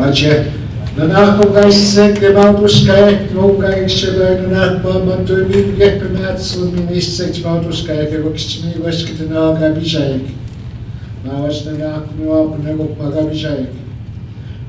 Roger. Nanako guys sek de bautus kay no guys sila nanak ba manto mi get pemat so mi nis sek bautus kay ke wakchmi was kitna ga bijay. Mawas nanak no nego paga bijay.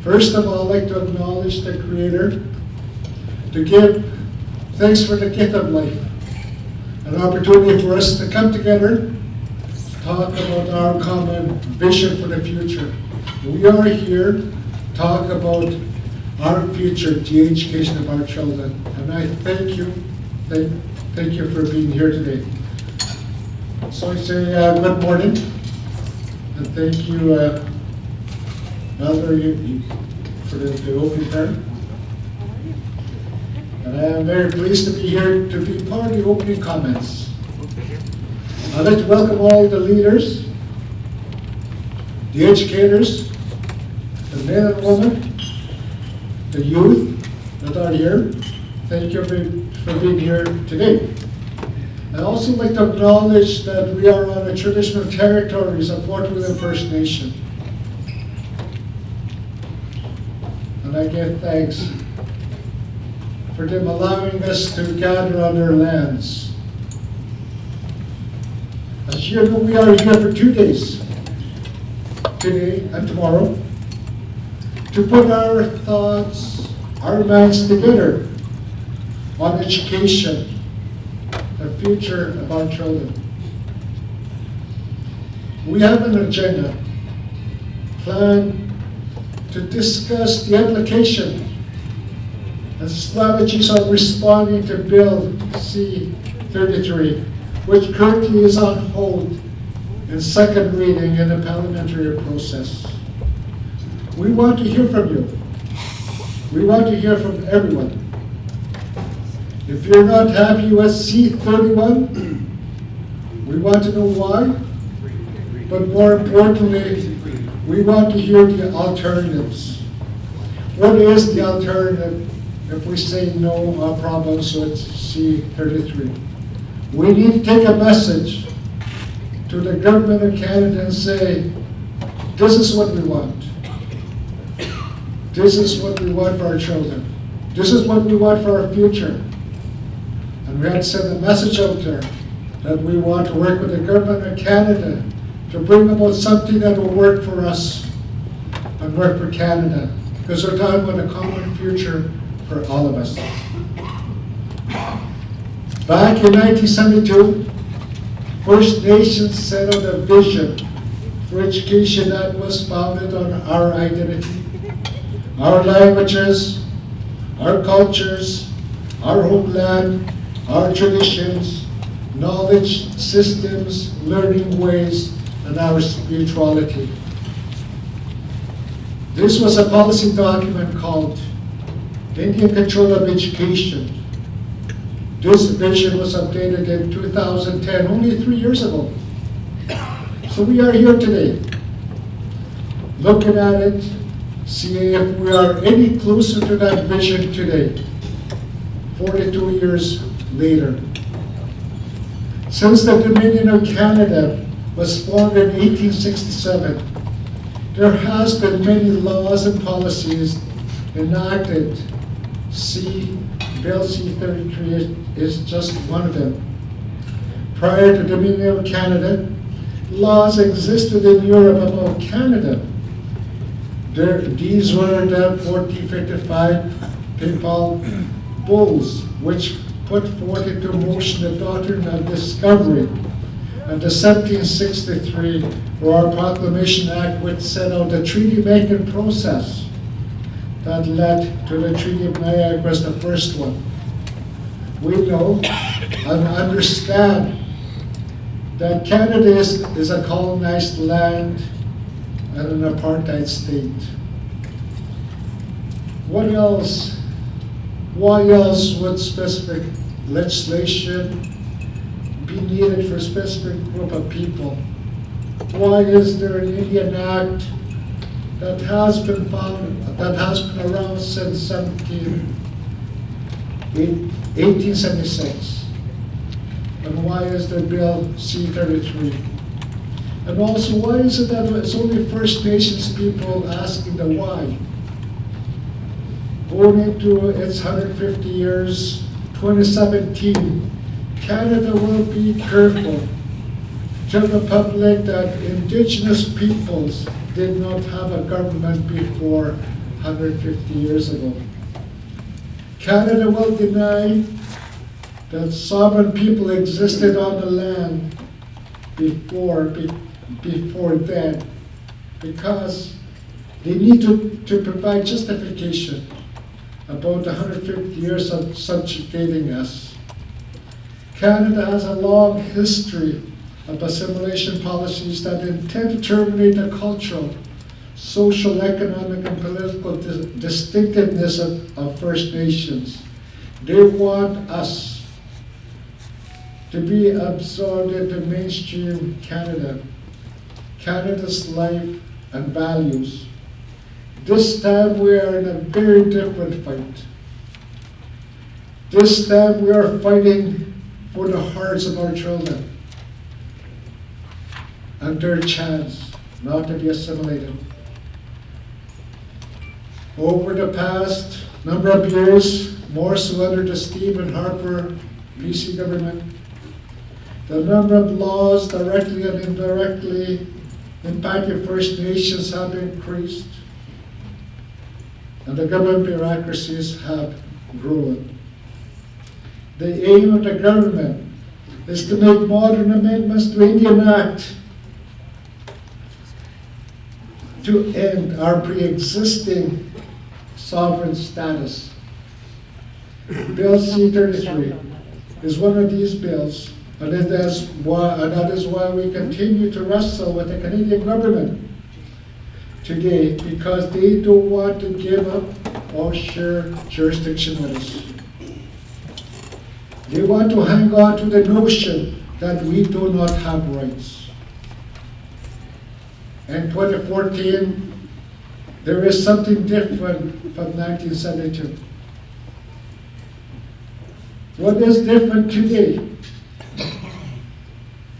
First of all, I'd like to acknowledge the Creator, to give thanks for the gift of life, an opportunity for us to come together, talk about our common vision for the future. We are here to talk about our future, the education of our children. And I thank you for being here today. So I say good morning, and thank you, Elder, for the opening prayer. And I am very pleased to be here to be part of the opening comments. I'd like to welcome all the leaders, the educators, the men and women, the youth that are here. Thank you for being here today. I'd also like to acknowledge that we are on the traditional territories of Fort William First Nation. And I give thanks for them allowing us to gather on their lands. As you know, we are here for 2 days, today and tomorrow, to put our thoughts, our minds together on education, the future of our children. We have an agenda planned to discuss the application and strategies on responding to Bill C-33, which currently is on hold in second reading in the parliamentary process. We want to hear from you. We want to hear from everyone. If you're not happy with C-31, we want to know why, but more importantly, we want to hear the alternatives. What is the alternative if we say no our problems with C-33? We need to take a message to the government of Canada and say, this is what we want. This is what we want for our children. This is what we want for our future. And we have to send a message out there that we want to work with the government of Canada to bring about something that will work for us and work for Canada. Because we're talking about a common future for all of us. Back in 1972, First Nations set out a vision for education that was founded on our identity, our languages, our cultures, our homeland, our traditions, knowledge systems, learning ways, and our spirituality. This was a policy document called Indian Control of Education. This vision was updated in 2010, only 3 years ago. So we are here today, looking at it, seeing if we are any closer to that vision today, 42 years later. Since the Dominion of Canada was formed in 1867, there has been many laws and policies enacted. Bill C-33 is just one of them. Prior to the Dominion of Canada, laws existed in Europe about Canada. These were the 1455 Papal Bulls, which put forth into motion the doctrine of discovery, and the 1763 Royal Proclamation Act, which set out the treaty-making process that led to the Treaty of Niagara was the first one. We know and understand that Canada is a colonized land and an apartheid state. What else? Why else would specific legislation be needed for a specific group of people? Why is there an Indian Act that has been around since 1876? And why is there Bill C-33? And also, why is it that it's only First Nations people asking the why? going into its 150 years, 2017, Canada will be careful to tell the public that Indigenous peoples did not have a government before 150 years ago. Canada will deny that sovereign people existed on the land before then, because they need to provide justification about 150 years of subjugating us. Canada has a long history of assimilation policies that intend to terminate the cultural, social, economic, and political distinctiveness of First Nations. They want us to be absorbed into mainstream Canada, Canada's life and values. This time we are in a very different fight. This time we are fighting for the hearts of our children and their chance not to be assimilated. Over the past number of years, more so under the Stephen Harper BC government, the number of laws directly and indirectly impacting First Nations have increased, and the government bureaucracies have grown. The aim of the government is to make modern amendments to Indian Act to end our pre-existing sovereign status. Bill C-33 is one of these bills, and that is why we continue to wrestle with the Canadian government today, because they don't want to give up or share jurisdiction with us. They want to hang on to the notion that we do not have rights. In 2014, there is something different from 1972. What is different today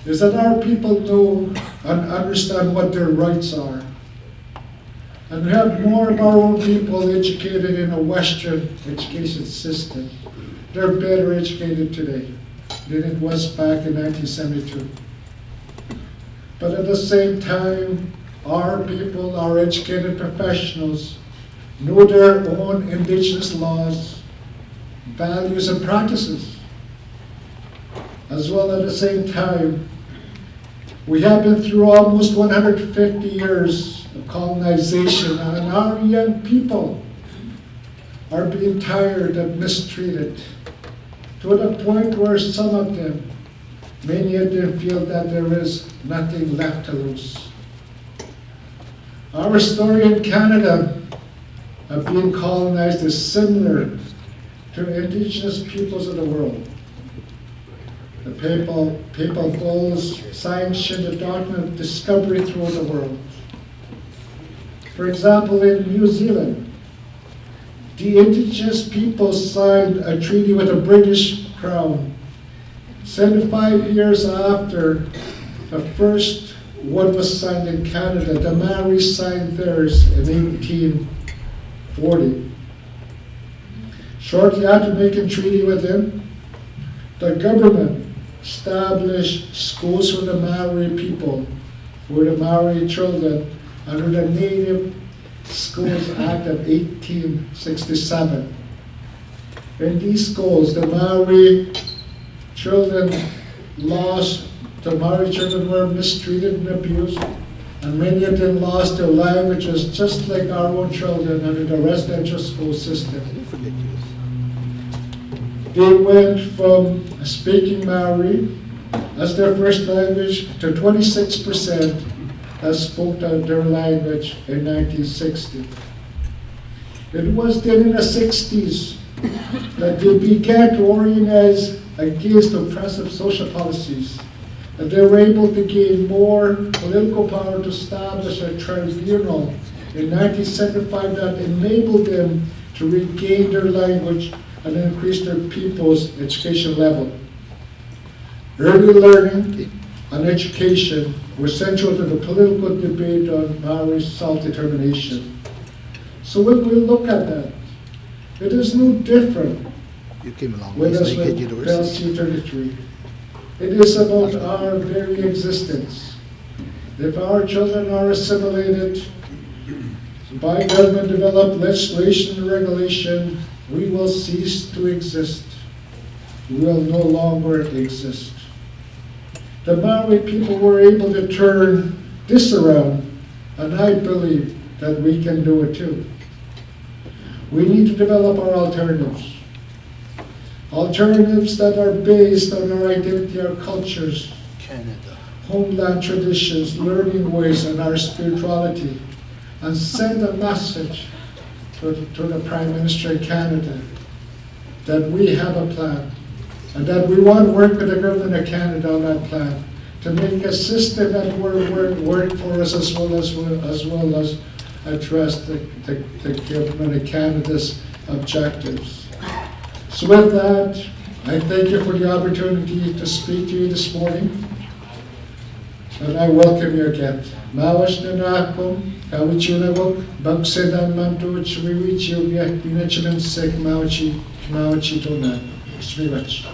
is that our people know and understand what their rights are. And we have more of our own people educated in a Western education system. They're better educated today than it was back in 1972. But at the same time, our people, our educated professionals, know their own Indigenous laws, values, and practices. As well, at the same time, we have been through almost 150 years of colonization, and our young people are being tired and mistreated to the point where some of them, many of them, feel that there is nothing left to lose. Our story in Canada of being colonized is similar to Indigenous peoples of the world. The papal bulls sanctioned the doctrine of discovery throughout the world. For example, in New Zealand, the Indigenous people signed a treaty with the British Crown 75 years after the first one was signed in Canada. The Maoris signed theirs in 1840. Shortly after making treaty with them, the government established schools for the Maori people, for the Maori children, under the Native Schools Act of 1867. In these schools, the Maori children were mistreated and abused, and many of them lost their languages, just like our own children under the residential school system. They went from speaking Maori as their first language to 26% that spoke their language in 1960. It was then in the 60s that they began to organize against oppressive social policies, and they were able to gain more political power to establish a tribunal in 1975 that enabled them to regain their language and increase their people's education level. Early learning and education were central to the political debate on Maori self-determination. So when we look at that, It is no different You came along with with us Snake Head with University. LC 33. It is about our very existence. If our children are assimilated by government-developed legislation and regulation, we will cease to exist. We will no longer exist. The Maori people were able to turn this around, and I believe that we can do it too. We need to develop our alternatives. Alternatives that are based on our identity, our cultures, Canada. homeland traditions, learning ways, and our spirituality, and send a message to the Prime Minister in Canada that we have a plan, and that we want to work with the government of Canada on that plan to make a system that will work for us as well as address the government of Canada's objectives. So with that, I thank you for the opportunity to speak to you this morning, and I welcome you again. Mawas na na ako, kawichi na wak, bagsedan mantuch, wiwichi, ubiyak, pinachimensek, mawachi to na. Thank you very much.